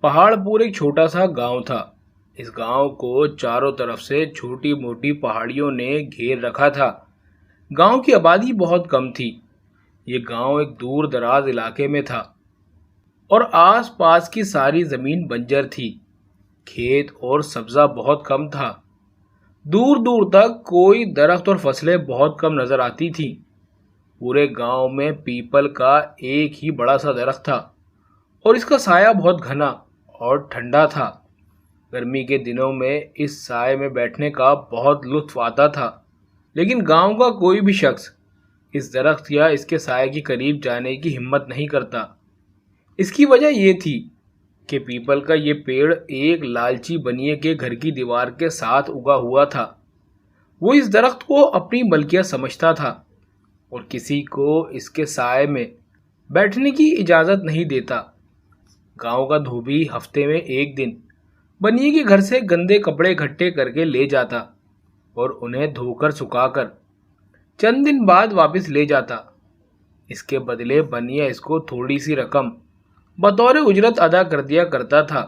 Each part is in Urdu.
پہاڑ پور ایک چھوٹا سا گاؤں تھا۔ اس گاؤں کو چاروں طرف سے چھوٹی موٹی پہاڑیوں نے گھیر رکھا تھا۔ گاؤں کی آبادی بہت کم تھی۔ یہ گاؤں ایک دور دراز علاقے میں تھا اور آس پاس کی ساری زمین بنجر تھی۔ کھیت اور سبزہ بہت کم تھا۔ دور دور تک کوئی درخت اور فصلیں بہت کم نظر آتی تھی۔ پورے گاؤں میں پیپل کا ایک ہی بڑا سا درخت تھا اور اس کا سایہ بہت گھنا اور ٹھنڈا تھا۔ گرمی کے دنوں میں اس سائے میں بیٹھنے کا بہت لطف آتا تھا، لیکن گاؤں کا کوئی بھی شخص اس درخت یا اس کے سائے کے قریب جانے کی ہمت نہیں کرتا۔ اس کی وجہ یہ تھی کہ پیپل کا یہ پیڑ ایک لالچی بنیے کے گھر کی دیوار کے ساتھ اگا ہوا تھا۔ وہ اس درخت کو اپنی ملکیت سمجھتا تھا اور کسی کو اس کے سائے میں بیٹھنے کی اجازت نہیں دیتا۔ گاؤں کا دھوبی ہفتے میں ایک دن بنیے کے گھر سے گندے کپڑے اکٹھے کر کے لے جاتا اور انہیں دھو کر سکھا کر چند دن بعد واپس لے جاتا۔ اس کے بدلے بنیا اس کو تھوڑی سی رقم بطور اجرت ادا کر دیا کرتا تھا۔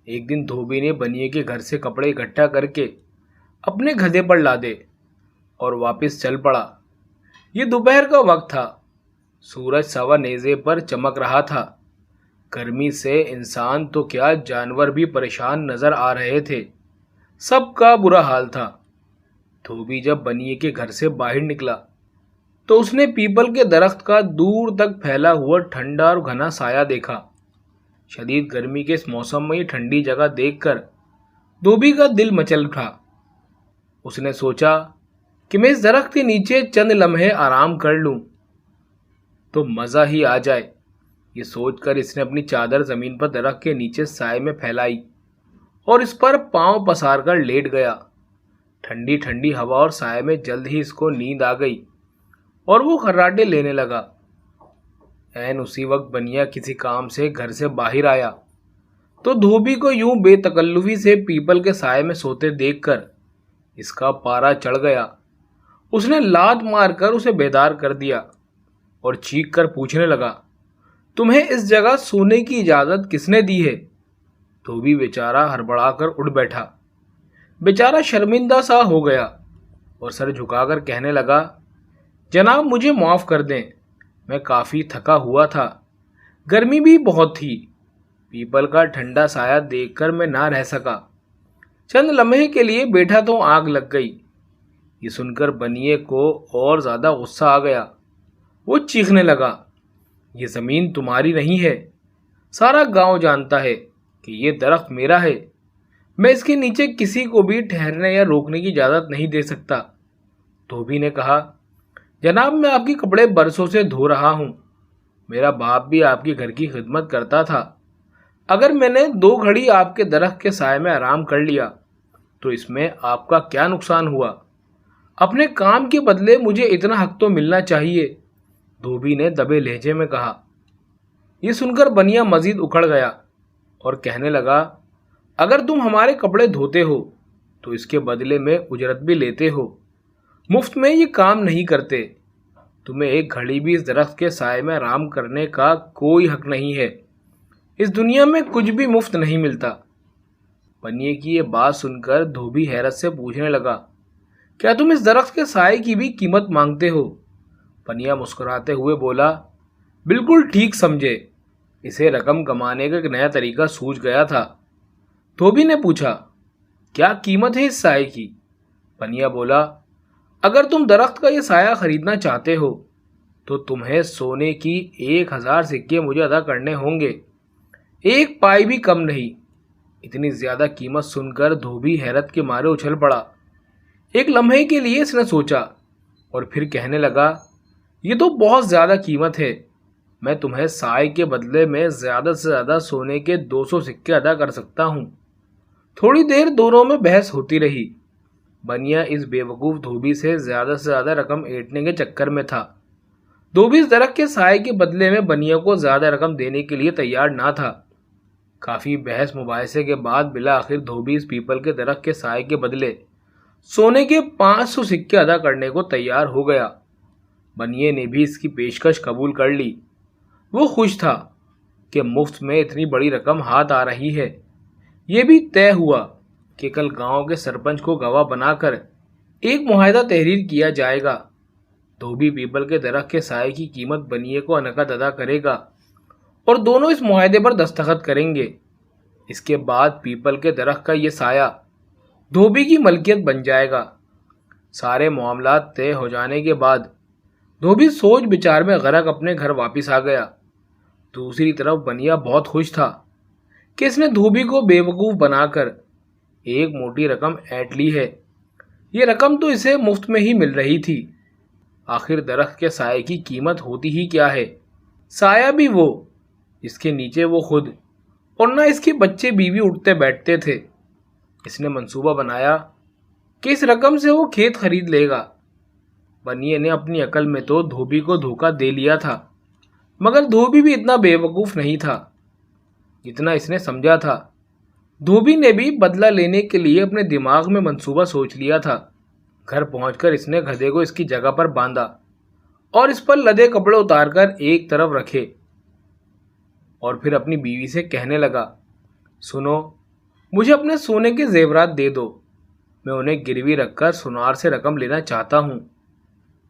ایک دن دھوبی نے بنیے کے گھر سے کپڑے اکٹھا کر کے اپنے گدھے پر لادے اور واپس چل پڑا۔ یہ دوپہر کا وقت تھا۔ سورج سوا نیزے پر چمک رہا تھا۔ گرمی سے انسان تو کیا جانور بھی پریشان نظر آ رہے تھے۔ سب کا برا حال تھا۔ دھوبی جب بنیے کے گھر سے باہر نکلا تو اس نے پیپل کے درخت کا دور تک پھیلا ہوا ٹھنڈا اور گھنا سایہ دیکھا۔ شدید گرمی کے اس موسم میں یہ ٹھنڈی جگہ دیکھ کر دھوبی کا دل مچل اٹھا۔ اس نے سوچا کہ میں اس درخت کے نیچے چند لمحے آرام کر لوں تو مزہ ہی آ جائے۔ یہ سوچ کر اس نے اپنی چادر زمین پر درخت کے نیچے سائے میں پھیلائی اور اس پر پاؤں پسار کر لیٹ گیا۔ ٹھنڈی ٹھنڈی ہوا اور سائے میں جلد ہی اس کو نیند آ گئی اور وہ خراٹے لینے لگا۔ عین اسی وقت بنیا کسی کام سے گھر سے باہر آیا تو دھوبی کو یوں بے تکلفی سے پیپل کے سائے میں سوتے دیکھ کر اس کا پارا چڑھ گیا۔ اس نے لات مار کر اسے بیدار کر دیا اور چیخ کر پوچھنے لگا، تمہیں اس جگہ سونے کی اجازت کس نے دی ہے؟ دھوبی بیچارہ ہڑبڑا کر اٹھ بیٹھا۔ بیچارہ شرمندہ سا ہو گیا اور سر جھکا کر کہنے لگا، جناب مجھے معاف کر دیں، میں کافی تھکا ہوا تھا، گرمی بھی بہت تھی، پیپل کا ٹھنڈا سایہ دیکھ کر میں نہ رہ سکا، چند لمحے کے لیے بیٹھا تو آگ لگ گئی۔ یہ سن کر بنیے کو اور زیادہ غصہ آ گیا۔ وہ چیخنے لگا، یہ زمین تمہاری نہیں ہے، سارا گاؤں جانتا ہے کہ یہ درخت میرا ہے، میں اس کے نیچے کسی کو بھی ٹھہرنے یا روکنے کی اجازت نہیں دے سکتا۔ دھوبی نے کہا، جناب میں آپ کے کپڑے برسوں سے دھو رہا ہوں، میرا باپ بھی آپ کے گھر کی خدمت کرتا تھا، اگر میں نے 2 گھڑی آپ کے درخت کے سائے میں آرام کر لیا تو اس میں آپ کا کیا نقصان ہوا؟ اپنے کام کے بدلے مجھے اتنا حق تو ملنا چاہیے، دھوبی نے دبے لہجے میں کہا۔ یہ سن کر بنیا مزید اکھڑ گیا اور کہنے لگا، اگر تم ہمارے کپڑے دھوتے ہو تو اس کے بدلے میں اجرت بھی لیتے ہو، مفت میں یہ کام نہیں کرتے، تمہیں ایک گھڑی بھی اس درخت کے سائے میں آرام کرنے کا کوئی حق نہیں ہے، اس دنیا میں کچھ بھی مفت نہیں ملتا۔ بنیے کی یہ بات سن کر دھوبی حیرت سے پوچھنے لگا، کیا تم اس درخت کے سائے کی بھی قیمت مانگتے ہو؟ بنیا مسکراتے ہوئے بولا، بالکل ٹھیک سمجھے، اسے رقم کمانے کا ایک نیا طریقہ سوجھ گیا تھا۔ دھوبی نے پوچھا، کیا قیمت ہے اس سائے کی؟ بنیا بولا، اگر تم درخت کا یہ سایہ خریدنا چاہتے ہو تو تمہیں سونے کی 1000 سکے مجھے ادا کرنے ہوں گے، 1 پائی بھی کم نہیں۔ اتنی زیادہ قیمت سن کر دھوبی حیرت کے مارے اچھل پڑا۔ ایک لمحے کے لیے اس نے سوچا اور پھر کہنے لگا، یہ تو بہت زیادہ قیمت ہے، میں تمہیں سائے کے بدلے میں زیادہ سے زیادہ سونے کے 200 سکے ادا کر سکتا ہوں۔ تھوڑی دیر دونوں میں بحث ہوتی رہی۔ بنیا اس بیوقوف دھوبی سے زیادہ رقم ایٹھنے کے چکر میں تھا۔ دھوبی اس درخت کے سائے کے بدلے میں بنیا کو زیادہ رقم دینے کے لیے تیار نہ تھا۔ کافی بحث مباحثے کے بعد بالآخر دھوبی اس پیپل کے درخت کے سائے کے بدلے سونے کے 500 سکے ادا کرنے کو تیار ہو گیا۔ بنیے نے بھی اس کی پیشکش قبول کر لی۔ وہ خوش تھا کہ مفت میں اتنی بڑی رقم ہاتھ آ رہی ہے۔ یہ بھی طے ہوا کہ کل گاؤں کے سرپنچ کو گواہ بنا کر ایک معاہدہ تحریر کیا جائے گا۔ دھوبی پیپل کے درخت کے سائے کی قیمت بنیے کو انعقد ادا کرے گا اور دونوں اس معاہدے پر دستخط کریں گے۔ اس کے بعد پیپل کے درخت کا یہ سایہ دھوبی کی ملکیت بن جائے گا۔ سارے معاملات طے ہو جانے کے بعد دھوبی سوچ بچار میں غرق اپنے گھر واپس آ گیا۔ دوسری طرف بنیا بہت خوش تھا کہ اس نے دھوبی کو بے وقوف بنا کر ایک موٹی رقم اینٹ لی ہے۔ یہ رقم تو اسے مفت میں ہی مل رہی تھی۔ آخر درخت کے سائے کی قیمت ہوتی ہی کیا ہے؟ سایہ بھی وہ جس کے نیچے وہ خود اور نہ اس کے بچے بیوی اٹھتے بیٹھتے تھے۔ اس نے منصوبہ بنایا کہ اس رقم سے وہ کھیت خرید لے گا۔ بنیے نے اپنی عقل میں تو دھوبی کو دھوکہ دے لیا تھا، مگر دھوبی بھی اتنا بے وقوف نہیں تھا جتنا اس نے سمجھا تھا۔ دھوبی نے بھی بدلہ لینے کے لیے اپنے دماغ میں منصوبہ سوچ لیا تھا۔ گھر پہنچ کر اس نے گدھے کو اس کی جگہ پر باندھا اور اس پر لدے کپڑے اتار کر ایک طرف رکھے اور پھر اپنی بیوی سے کہنے لگا، سنو، مجھے اپنے سونے کے زیورات دے دو، میں انہیں گروی رکھ کر سنار سے رقم لینا چاہتا ہوں۔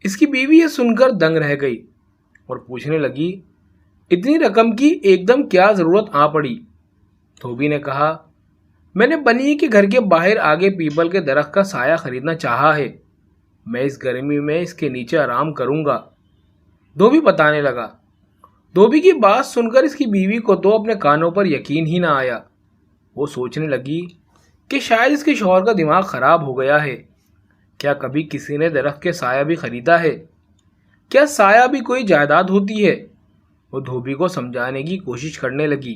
اس کی بیوی یہ سن کر دنگ رہ گئی اور پوچھنے لگی، اتنی رقم کی ایک دم کیا ضرورت آ پڑی؟ دھوبی نے کہا، میں نے بنی کے گھر کے باہر آگے پیپل کے درخت کا سایہ خریدنا چاہا ہے۔ میں اس گرمی میں اس کے نیچے آرام کروں گا، دھوبی بتانے لگا۔ دھوبی کی بات سن کر اس کی بیوی کو تو اپنے کانوں پر یقین ہی نہ آیا۔ وہ سوچنے لگی کہ شاید اس کے شوہر کا دماغ خراب ہو گیا ہے۔ کیا کبھی کسی نے درخت کے سایہ بھی خریدا ہے؟ کیا سایہ بھی کوئی جائیداد ہوتی ہے؟ وہ دھوبی کو سمجھانے کی کوشش کرنے لگی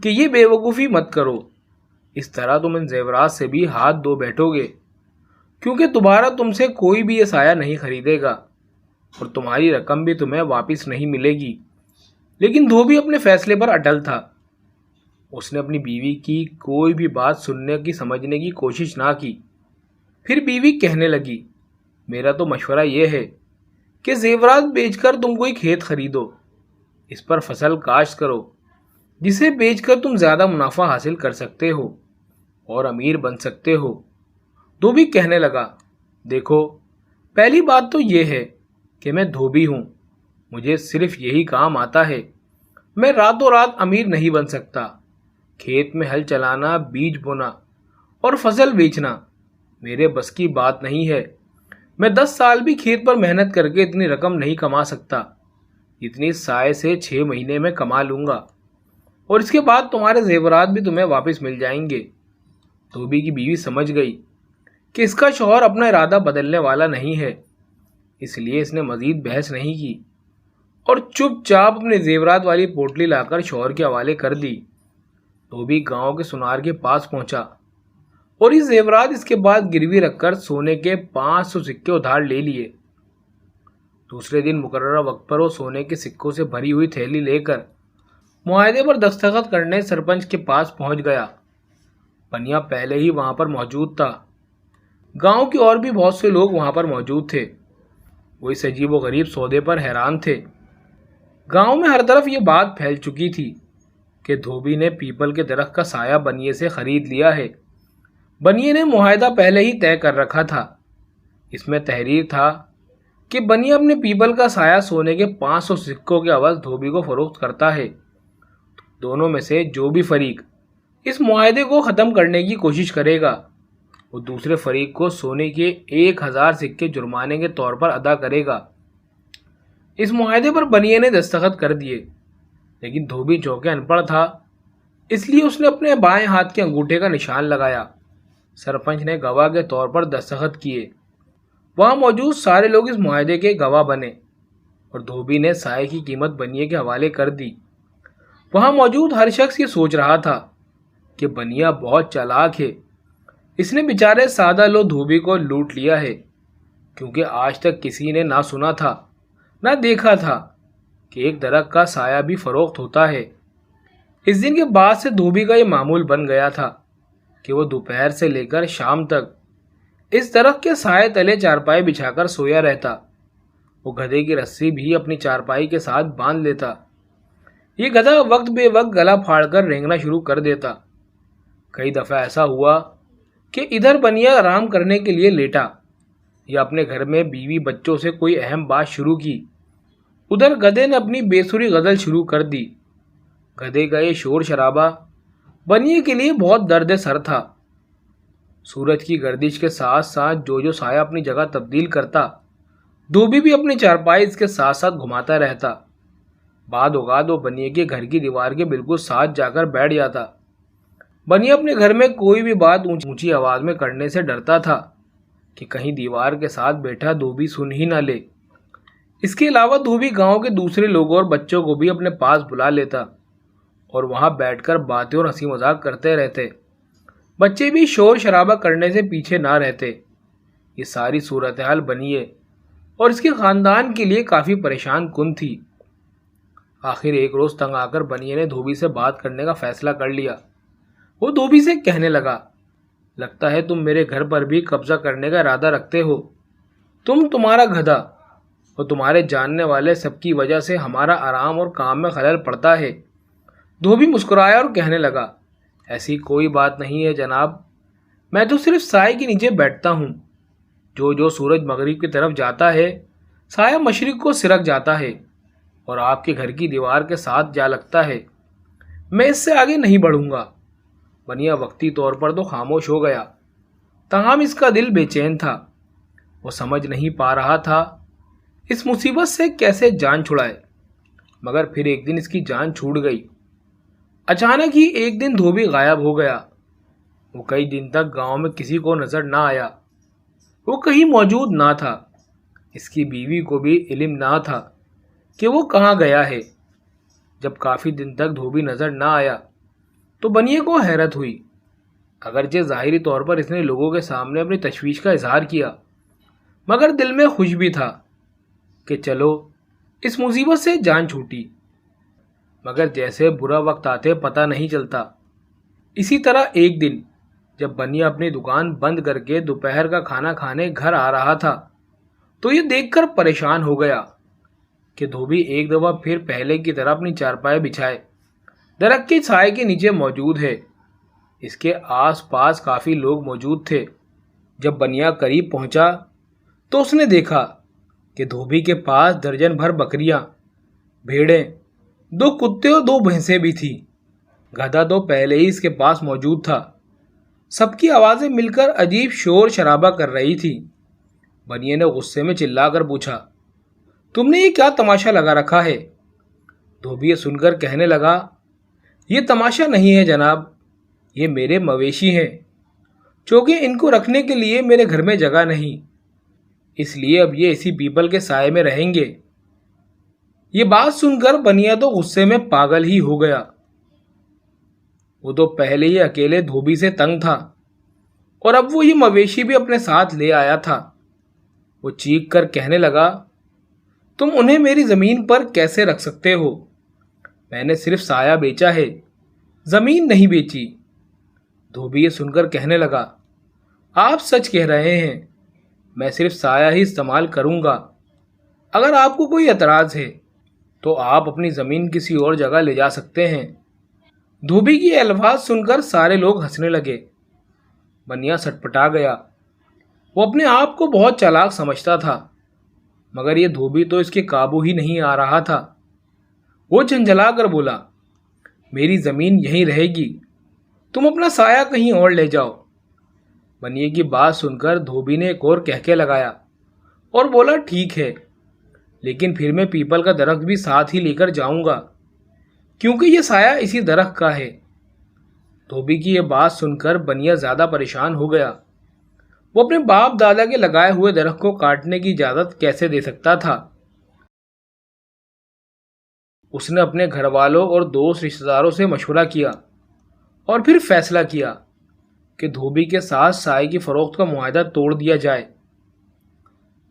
کہ یہ بے وقوفی مت کرو، اس طرح تم ان زیورات سے بھی ہاتھ دھو بیٹھو گے، کیونکہ دوبارہ تم سے کوئی بھی یہ سایہ نہیں خریدے گا اور تمہاری رقم بھی تمہیں واپس نہیں ملے گی۔ لیکن دھوبی اپنے فیصلے پر اٹل تھا۔ اس نے اپنی بیوی کی کوئی بھی بات سننے کی سمجھنے کی کوشش نہ کی۔ پھر بیوی کہنے لگی، میرا تو مشورہ یہ ہے کہ زیورات بیچ کر تم کوئی کھیت خریدو، اس پر فصل کاشت کرو، جسے بیچ کر تم زیادہ منافع حاصل کر سکتے ہو اور امیر بن سکتے ہو۔ دھوبی کہنے لگا، دیکھو، پہلی بات تو یہ ہے کہ میں دھوبی ہوں، مجھے صرف یہی کام آتا ہے، میں راتوں رات امیر نہیں بن سکتا۔ کھیت میں ہل چلانا، بیج بونا اور فصل بیچنا میرے بس کی بات نہیں ہے۔ میں 10 سال بھی کھیت پر محنت کر کے اتنی رقم نہیں کما سکتا جتنی سائے سے 6 مہینے میں کما لوں گا، اور اس کے بعد تمہارے زیورات بھی تمہیں واپس مل جائیں گے۔ دھوبی کی بیوی سمجھ گئی کہ اس کا شوہر اپنا ارادہ بدلنے والا نہیں ہے، اس لیے اس نے مزید بحث نہیں کی اور چپ چاپ اپنے زیورات والی پوٹلی لا کر شوہر کے حوالے کر دی۔ دھوبی گاؤں کے سنار کے پاس پہنچا اور یہ زیورات اس کے بعد گروی رکھ کر سونے کے 500 سکے ادھار لے لیے۔ دوسرے دن مقررہ وقت پر وہ سونے کے سکوں سے بھری ہوئی تھیلی لے کر معاہدے پر دستخط کرنے سرپنچ کے پاس پہنچ گیا۔ بنیا پہلے ہی وہاں پر موجود تھا۔ گاؤں کے اور بھی بہت سے لوگ وہاں پر موجود تھے۔ وہ اس عجیب و غریب سودے پر حیران تھے۔ گاؤں میں ہر طرف یہ بات پھیل چکی تھی کہ دھوبی نے پیپل کے درخت کا سایہ بنیے سے خرید لیا ہے۔ بنیے نے معاہدہ پہلے ہی طے کر رکھا تھا۔ اس میں تحریر تھا کہ بنیے اپنے پیپل کا سایہ سونے کے 500 سکوں کے عوض دھوبی کو فروخت کرتا ہے۔ دونوں میں سے جو بھی فریق اس معاہدے کو ختم کرنے کی کوشش کرے گا، وہ دوسرے فریق کو سونے کے 1000 سکے جرمانے کے طور پر ادا کرے گا۔ اس معاہدے پر بنیے نے دستخط کر دیے، لیکن دھوبی چونکہ ان پڑھ تھا، اس لیے اس نے اپنے بائیں ہاتھ کے انگوٹھے کا نشان لگایا۔ سرپنچ نے گواہ کے طور پر دستخط کیے۔ وہاں موجود سارے لوگ اس معاہدے کے گواہ بنے اور دھوبی نے سائے کی قیمت بنیے کے حوالے کر دی۔ وہاں موجود ہر شخص یہ سوچ رہا تھا کہ بنیا بہت چالاک ہے، اس نے بیچارے سادہ لو دھوبی کو لوٹ لیا ہے، کیونکہ آج تک کسی نے نہ سنا تھا نہ دیکھا تھا کہ ایک درخت کا سایہ بھی فروخت ہوتا ہے۔ اس دن کے بعد سے دھوبی کا یہ معمول بن گیا تھا کہ وہ دوپہر سے لے کر شام تک اس درخت کے سائے تلے چارپائی بچھا کر سویا رہتا۔ وہ گدھے کی رسی بھی اپنی چارپائی کے ساتھ باندھ لیتا۔ یہ گدھا وقت بے وقت گلا پھاڑ کر رینگنا شروع کر دیتا۔ کئی دفعہ ایسا ہوا کہ ادھر بنیا آرام کرنے کے لیے لیٹا یا اپنے گھر میں بیوی بچوں سے کوئی اہم بات شروع کی، ادھر گدھے نے اپنی بے سری غزل شروع کر دی۔ گدھے کا یہ شور شرابہ بنیے کے لیے بہت درد سر تھا۔ سورج کی گردش کے ساتھ ساتھ جو سایہ اپنی جگہ تبدیل کرتا، دھوبی بھی اپنی چارپائی اس کے ساتھ ساتھ گھماتا رہتا۔ بعد اوقات وہ بنیے کے گھر کی دیوار کے بالکل ساتھ جا کر بیٹھ جاتا۔ بنیا اپنے گھر میں کوئی بھی بات اونچی آواز میں کرنے سے ڈرتا تھا کہ کہیں دیوار کے ساتھ بیٹھا دھوبی سن ہی نہ لے۔ اس کے علاوہ دھوبی گاؤں کے دوسرے لوگوں اور بچوں کو بھی اپنے پاس بلا لیتا اور وہاں بیٹھ کر باتیں اور ہنسی مذاق کرتے رہتے۔ بچے بھی شور شرابہ کرنے سے پیچھے نہ رہتے۔ یہ ساری صورتحال بنیے اور اس کے خاندان کے لیے کافی پریشان کن تھی۔ آخر ایک روز تنگ آ کر بنیے نے دھوبی سے بات کرنے کا فیصلہ کر لیا۔ وہ دھوبی سے کہنے لگا، لگتا ہے تم میرے گھر پر بھی قبضہ کرنے کا ارادہ رکھتے ہو۔ تمہارا گدھا اور تمہارے جاننے والے سب کی وجہ سے ہمارا آرام اور کام میں خلل پڑتا ہے۔ دھوبی مسکرایا اور کہنے لگا، ایسی کوئی بات نہیں ہے جناب، میں تو صرف سائے کے نیچے بیٹھتا ہوں۔ جو سورج مغرب کی طرف جاتا ہے سایہ مشرق کو سرک جاتا ہے اور آپ کے گھر کی دیوار کے ساتھ جا لگتا ہے۔ میں اس سے آگے نہیں بڑھوں گا۔ بنیا وقتی طور پر تو خاموش ہو گیا، تاہم اس کا دل بے چین تھا۔ وہ سمجھ نہیں پا رہا تھا اس مصیبت سے کیسے جان چھڑائے، مگر پھر ایک دن اس کی جان چھوٹ گئی۔ اچانک ہی ایک دن دھوبی غائب ہو گیا۔ وہ کئی دن تک گاؤں میں کسی کو نظر نہ آیا۔ وہ کہیں موجود نہ تھا۔ اس کی بیوی کو بھی علم نہ تھا کہ وہ کہاں گیا ہے۔ جب کافی دن تک دھوبی نظر نہ آیا تو بنیے کو حیرت ہوئی۔ اگرچہ ظاہری طور پر اس نے لوگوں کے سامنے اپنی تشویش کا اظہار کیا، مگر دل میں خوش بھی تھا کہ چلو اس مصیبت سے جان چھوٹی۔ مگر جیسے برا وقت آتے پتہ نہیں چلتا۔ اسی طرح ایک دن جب بنیا اپنی دکان بند کر کے دوپہر کا کھانا کھانے گھر آ رہا تھا تو یہ دیکھ کر پریشان ہو گیا کہ دھوبی ایک دفعہ پھر پہلے کی طرح اپنی چارپائی بچھائے درخت کے سائے کے نیچے موجود ہے۔ اس کے آس پاس کافی لوگ موجود تھے۔ جب بنیا قریب پہنچا تو اس نے دیکھا کہ دھوبی کے پاس درجن بھر بکریاں، بھیڑیں، 2 کتے اور 2 بھینسیں بھی تھیں۔ گدھا تو پہلے ہی اس کے پاس موجود تھا۔ سب کی آوازیں مل کر عجیب شور شرابہ کر رہی تھی۔ بنیے نے غصے میں چلا کر پوچھا، تم نے یہ کیا تماشا لگا رکھا ہے؟ دھوبی یہ سن کر کہنے لگا، یہ تماشا نہیں ہے جناب، یہ میرے مویشی ہیں، چونکہ ان کو رکھنے کے لیے میرے گھر میں جگہ نہیں، اس لیے اب یہ اسی پیپل کے سائے میں رہیں گے۔ یہ بات سن کر بنیا تو غصے میں پاگل ہی ہو گیا۔ وہ تو پہلے ہی اکیلے دھوبی سے تنگ تھا اور اب وہ یہ مویشی بھی اپنے ساتھ لے آیا تھا۔ وہ چیخ کر کہنے لگا، تم انہیں میری زمین پر کیسے رکھ سکتے ہو؟ میں نے صرف سایہ بیچا ہے، زمین نہیں بیچی۔ دھوبی یہ سن کر کہنے لگا، آپ سچ کہہ رہے ہیں، میں صرف سایہ ہی استعمال کروں گا۔ اگر آپ کو کوئی اعتراض ہے تو آپ اپنی زمین کسی اور جگہ لے جا سکتے ہیں۔ دھوبی کی الفاظ سن کر سارے لوگ ہنسنے لگے۔ بنیا سٹپٹا گیا۔ وہ اپنے آپ کو بہت چالاک سمجھتا تھا، مگر یہ دھوبی تو اس کے قابو ہی نہیں آ رہا تھا۔ وہ جھنجھلا کر بولا، میری زمین یہیں رہے گی، تم اپنا سایہ کہیں اور لے جاؤ۔ بنیے کی بات سن کر دھوبی نے ایک اور کہکے لگایا اور بولا، ٹھیک ہے، لیکن پھر میں پیپل کا درخت بھی ساتھ ہی لے کر جاؤں گا، کیونکہ یہ سایہ اسی درخت کا ہے۔ دھوبی کی یہ بات سن کر بنیا زیادہ پریشان ہو گیا۔ وہ اپنے باپ دادا کے لگائے ہوئے درخت کو کاٹنے کی اجازت کیسے دے سکتا تھا؟ اس نے اپنے گھر والوں اور دوست رشتہ داروں سے مشورہ کیا اور پھر فیصلہ کیا کہ دھوبی کے ساتھ سائے کی فروخت کا معاہدہ توڑ دیا جائے۔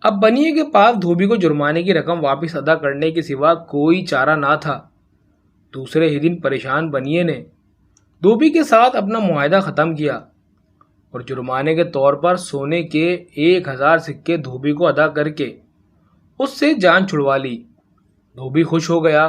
اب بنیے کے پاس دھوبی کو جرمانے کی رقم واپس ادا کرنے کے سوا کوئی چارہ نہ تھا۔ دوسرے ہی دن پریشان بنیے نے دھوبی کے ساتھ اپنا معاہدہ ختم کیا اور جرمانے کے طور پر سونے کے 1000 سکے دھوبی کو ادا کر کے اس سے جان چھڑوا لی۔ دھوبی خوش ہو گیا